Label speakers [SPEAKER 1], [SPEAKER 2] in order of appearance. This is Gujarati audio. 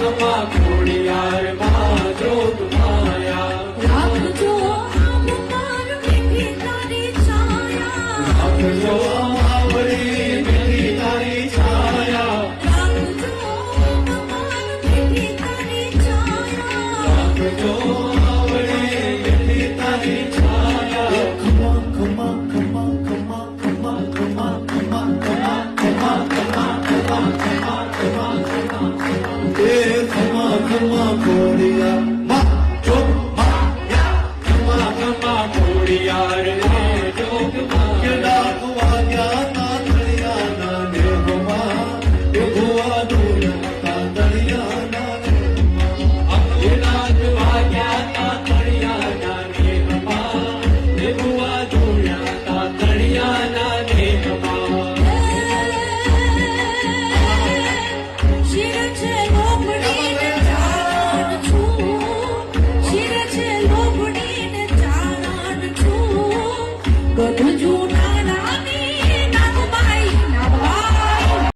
[SPEAKER 1] ખમા ખોડિયાર માં જોગ માયા
[SPEAKER 2] રાખજો આમ પર મીઠી તારી છાયા
[SPEAKER 1] રાખજો આવડી મેરી તારી છાયા
[SPEAKER 2] રાખજો આમ પર મીઠી તારી છાયા
[SPEAKER 1] રાખજો આવડી મેરી તારી છાયા ખમા ખમા ખમા ખમા ખમા ખમા ખમા ખમા ખમા ખમા ખમા ખમા ખમા ખમા ખમા ખમા ખોડિયાર